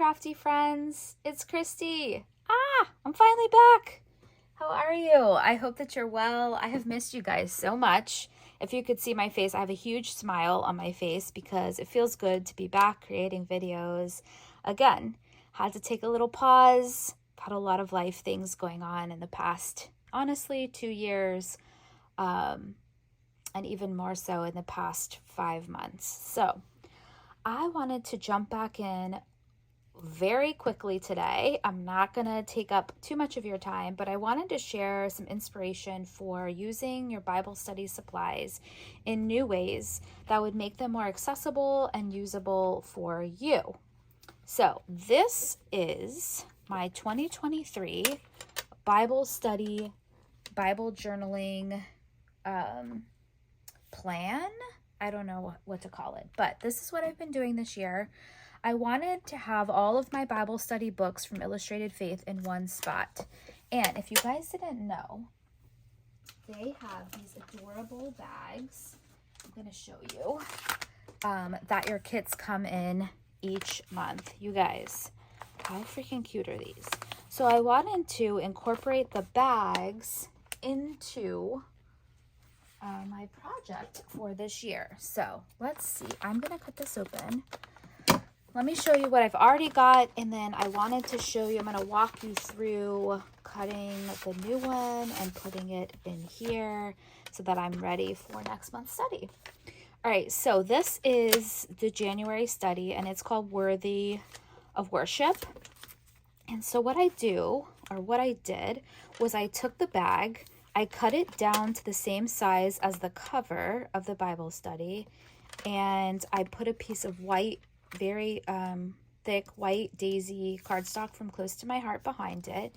crafty friends. It's Christy. I'm finally back. How are you? I hope that you're well. I have missed you guys so much. If you could see my face, I have a huge smile on my face because it feels good to be back creating videos. Again, had to take a little pause. Had a lot of life things going on in the past, honestly, 2 years, and even more so in the past 5 months. So I wanted to jump back in very quickly today. I'm not going to take up too much of your time, but I wanted to share some inspiration for using your Bible study supplies in new ways that would make them more accessible and usable for you. So this is my 2023 Bible study, Bible journaling plan. I don't know what to call it, but this is what I've been doing this year. I wanted to have all of my Bible study books from Illustrated Faith in one spot. And if you guys didn't know, they have these adorable bags. I'm going to show you that your kits come in each month. You guys, how freaking cute are these? So I wanted to incorporate the bags into my project for this year. So let's see. I'm going to cut this open. Let me show you what I've already got, and then I wanted to show you, I'm going to walk you through cutting the new one and putting it in here so that I'm ready for next month's study. All right, so this is the January study, and it's called Worthy of Worship. And so what I did, was I took the bag, I cut it down to the same size as the cover of the Bible study, and I put a piece of white, very thick white daisy cardstock from Close to My Heart behind it,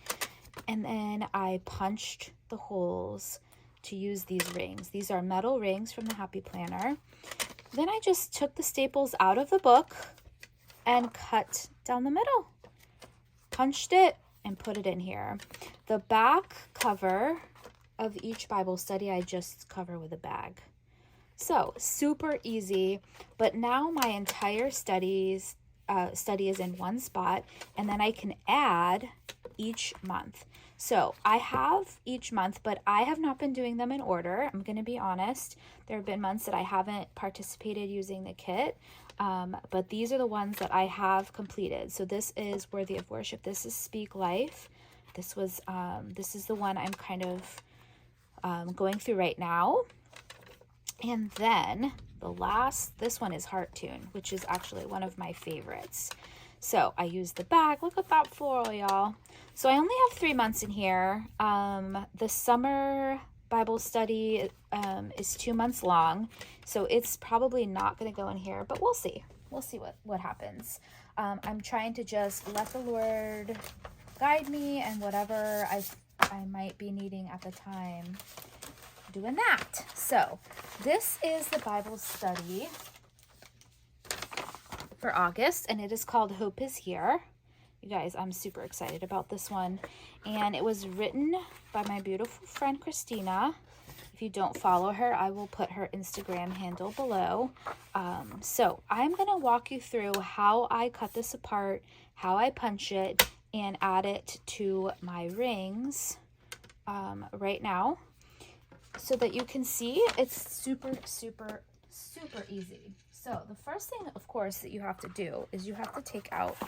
and then I punched the holes to use these rings. These are metal rings from the Happy Planner. Then I just took the staples out of the book and cut down the middle, punched it, and put it in here. The back cover of each Bible study I just cover with a bag. So super easy, but now my entire study is in one spot, and then I can add each month. So I have each month, but I have not been doing them in order. I'm going to be honest. There have been months that I haven't participated using the kit, but these are the ones that I have completed. So this is Worthy of Worship. This is Speak Life. This is the one I'm kind of going through right now. And then this one is Heart Tune, which is actually one of my favorites. So I use the bag. Look at that floral, y'all. So I only have 3 months in here. The summer Bible study is 2 months long, so it's probably not going to go in here, but we'll see. We'll see what happens. I'm trying to just let the Lord guide me and whatever I might be needing at the time, doing that. So this is the Bible study for August, and it is called Hope is Here. You guys, I'm super excited about this one, and it was written by my beautiful friend Christina. If you don't follow her, I will put her Instagram handle below. So I'm going to walk you through how I cut this apart, how I punch it, and add it to my rings right now, so that you can see it's super, super, super easy. So the first thing, of course, that you have to do is you have to take out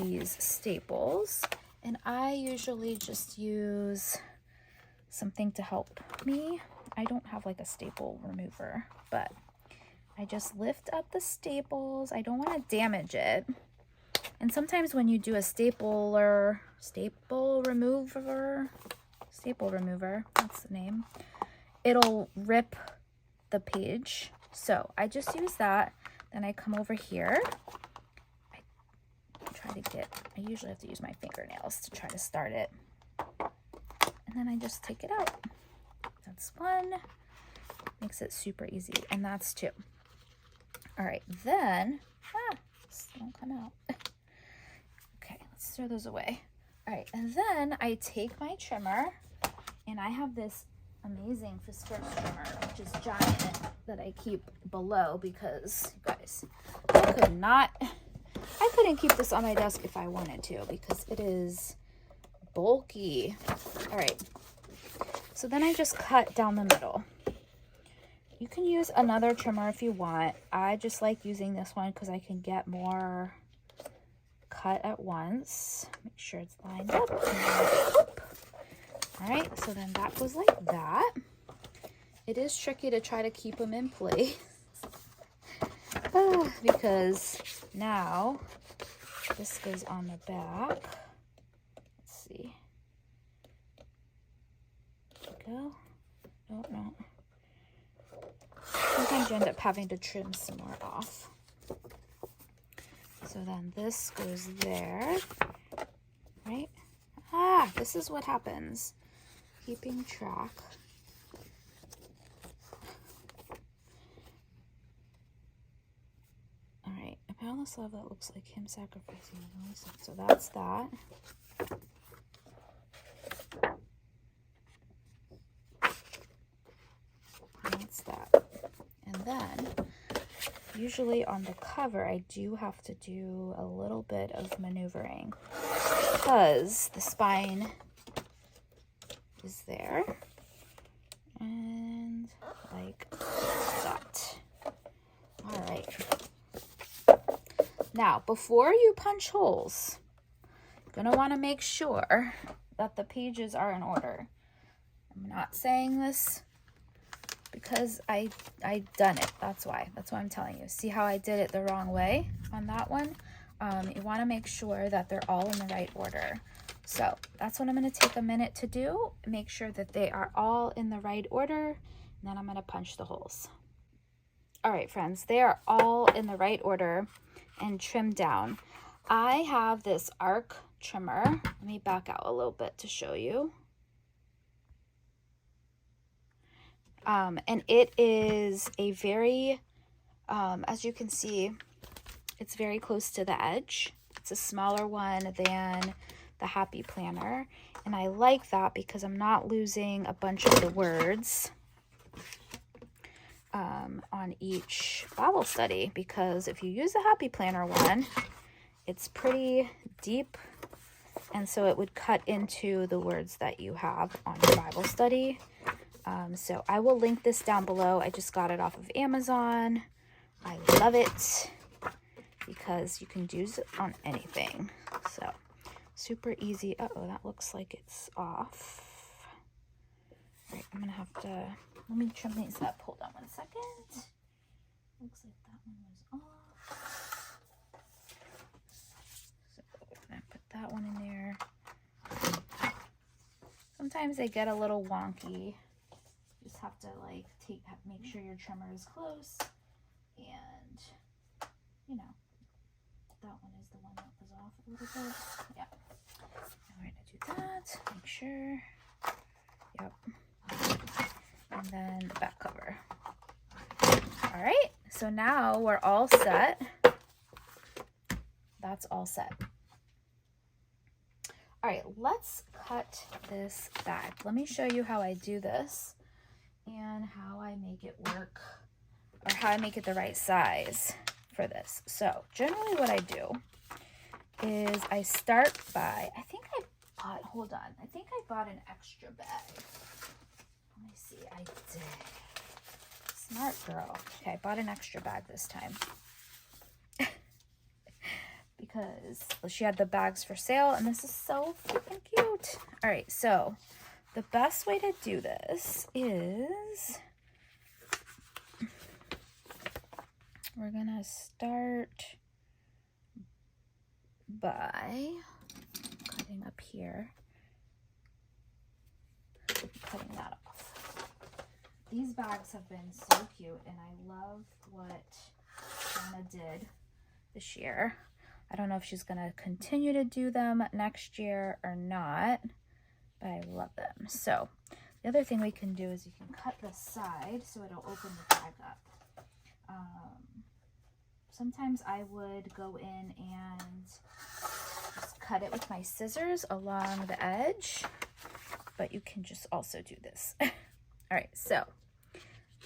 these staples. And I usually just use something to help me. I don't have like a staple remover, but I just lift up the staples. I don't want to damage it. And sometimes when you do a staple remover, that's the name, it'll rip the page. So I just use that. Then I come over here. I usually have to use my fingernails to try to start it. And then I just take it out. That's one. Makes it super easy. And that's 2. All right, then, this won't come out. Okay, let's throw those away. All right, and then I take my trimmer, and I have this amazing Fiskars trimmer, which is giant, that I keep below because, you guys, I could not I couldn't keep this on my desk if I wanted to because it is bulky. All right, so then I just cut down the middle. You can use another trimmer if you want. I just like using this one because I can get more cut at once. Make sure it's lined up. All right, so then that goes like that. It is tricky to try to keep them in place because now this goes on the back. Let's see. There we go. Oh, no. Sometimes you end up having to trim some more off. So then this goes there, right? This is what happens. Keeping track. All right, a boundless love that looks like him sacrificing his only son. So that's that. That's that. And then, usually on the cover, I do have to do a little bit of maneuvering because the spine is there. And like that. All right. Now, before you punch holes, you're going to want to make sure that the pages are in order. I'm not saying this because I done it. That's why I'm telling you. See how I did it the wrong way on that one? You want to make sure that they're all in the right order. So that's what I'm going to take a minute to do. Make sure that they are all in the right order. And then I'm going to punch the holes. All right, friends, they are all in the right order and trimmed down. I have this arc trimmer. Let me back out a little bit to show you. And it is a very, as you can see, it's very close to the edge. It's a smaller one than the Happy Planner. And I like that because I'm not losing a bunch of the words on each Bible study. Because if you use the Happy Planner one, it's pretty deep. And so it would cut into the words that you have on your Bible study. So I will link this down below. I just got it off of Amazon. I love it because you can use it on anything. So super easy. Uh-oh, that looks like it's off. All right, I'm gonna have to, let me trim these up. Hold on one second. Looks like that one was off. So I'm gonna put that one in there. Sometimes they get a little wonky. Just have to like make sure your trimmer is close, and you know, that one is the one that was off a little bit. Yeah. And we're gonna do that. Make sure. Yep. And then the back cover. All right. So now we're all set. That's all set. All right. Let's cut this bag. Let me show you how I do this and how I make it work, or how I make it the right size for this. So generally what I do is I start by, I think I bought an extra bag. Let me see, I did. Smart girl. Okay, I bought an extra bag this time. Because she had the bags for sale, and this is so freaking cute. All right, so the best way to do this is we're gonna start by cutting up here, cutting that off. These bags have been so cute, and I love what Shanna did this year. I don't know if she's gonna continue to do them next year or not, but I love them. So the other thing we can do is you can cut the side so it'll open the bag up. Sometimes I would go in and just cut it with my scissors along the edge, but you can just also do this. All right, so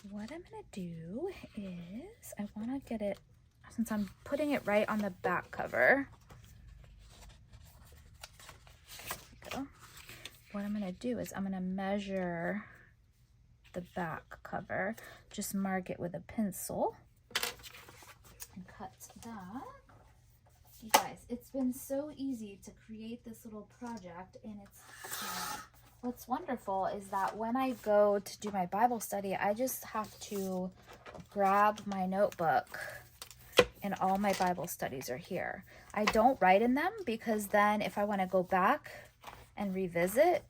what I'm gonna do is I wanna get it since I'm putting it right on the back cover, what I'm going to do is I'm going to measure the back cover, just mark it with a pencil and cut that. You guys, it's been so easy to create this little project, and it's what's wonderful is that when I go to do my Bible study, I just have to grab my notebook and all my Bible studies are here. I don't write in them because then if I want to go back and revisit,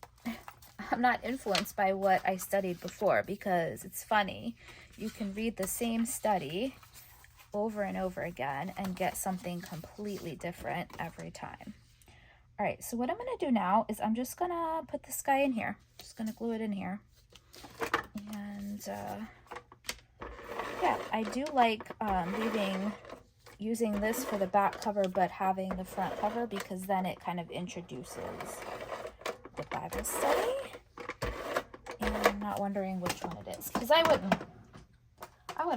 I'm not influenced by what I studied before, because it's funny. You can read the same study over and over again and get something completely different every time. All right, so what I'm going to do now is I'm just going to put this guy in here. Just going to glue it in here. And yeah, I do like using this for the back cover but having the front cover, because then it kind of introduces the Bible study. And I'm not wondering which one it is, because I wouldn't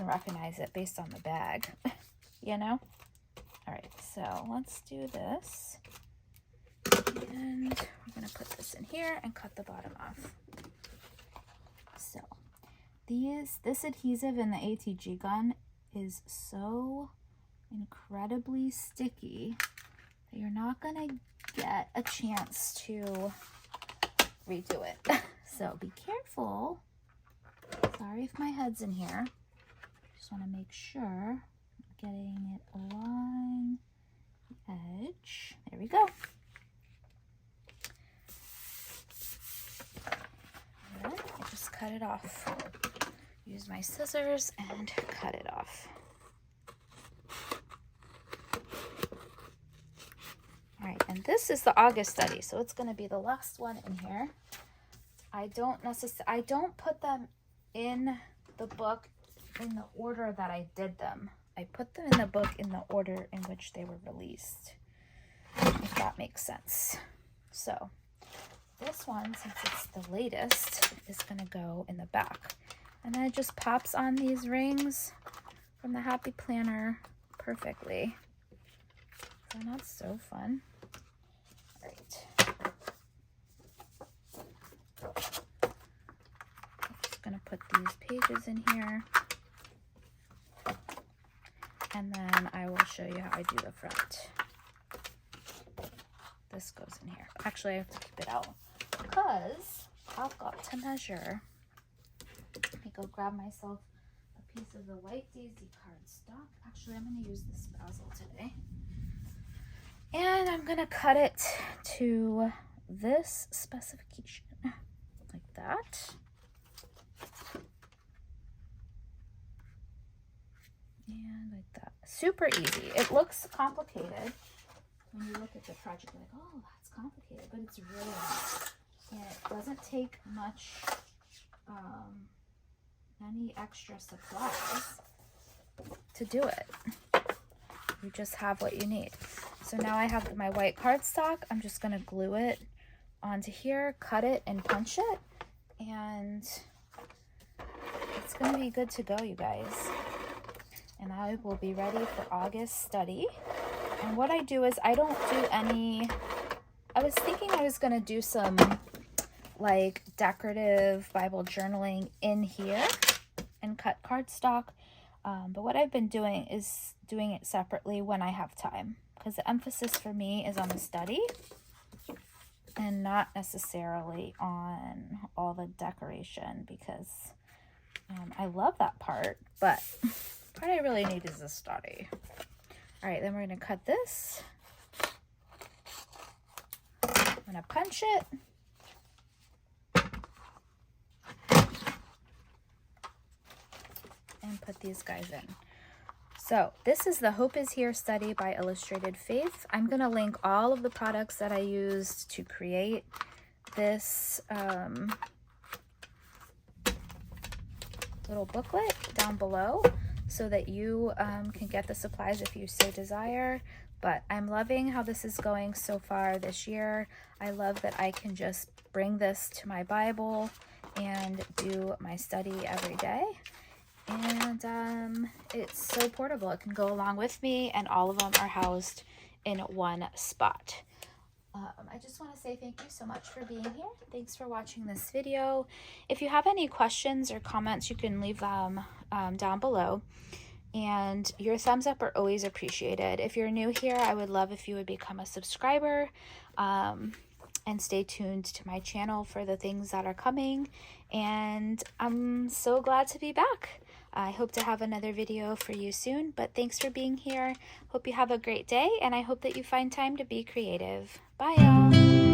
recognize it based on the bag, you know? All right, so let's do this. And we're gonna put this in here and cut the bottom off. So this adhesive in the ATG gun is so incredibly sticky that you're not gonna get a chance to redo it. So be careful. Sorry if my head's in here. Just want to make sure I'm getting it along the edge. There we go. And I just cut it off. Use my scissors and cut it off. All right, and this is the August study, so it's going to be the last one in here. I don't put them in the book in the order that I did them. I put them in the book in the order in which they were released, if that makes sense. So this one, since it's the latest, is going to go in the back. And then it just pops on these rings from the Happy Planner perfectly. So that's so fun. All right. I'm just going to put these pages in here. And then I will show you how I do the front. This goes in here. Actually, I have to keep it out because I've got to measure. Let me go grab myself a piece of the white daisy cardstock. Actually, I'm going to use this basil today. And I'm going to cut it to this specification, like that. And like that. Super easy. It looks complicated when you look at the project, like, oh, that's complicated, but it's really not. And it doesn't take much, any extra supplies to do it. You just have what you need. So now I have my white cardstock. I'm just going to glue it onto here, cut it, and punch it. And it's going to be good to go, you guys. And I will be ready for August study. And what I do is I don't do any, I was thinking I was going to do some like decorative Bible journaling in here and cut cardstock. But what I've been doing is doing it separately when I have time, because the emphasis for me is on the study and not necessarily on all the decoration, because I love that part, but the part I really need is the study. All right, then we're going to cut this. I'm going to punch it. And put these guys in. So this is the Hope is Here study by Illustrated Faith. I'm going to link all of the products that I used to create this little booklet down below, so that you can get the supplies if you so desire. But I'm loving how this is going so far this year. I love that I can just bring this to my Bible and do my study every day. And it's so portable. It can go along with me, and all of them are housed in one spot. I just want to say thank you so much for being here. Thanks for watching this video. If you have any questions or comments, you can leave them down below. And your thumbs up are always appreciated. If you're new here, I would love if you would become a subscriber, and stay tuned to my channel for the things that are coming. And I'm so glad to be back. I hope to have another video for you soon, but thanks for being here. Hope you have a great day, and I hope that you find time to be creative. Bye, y'all.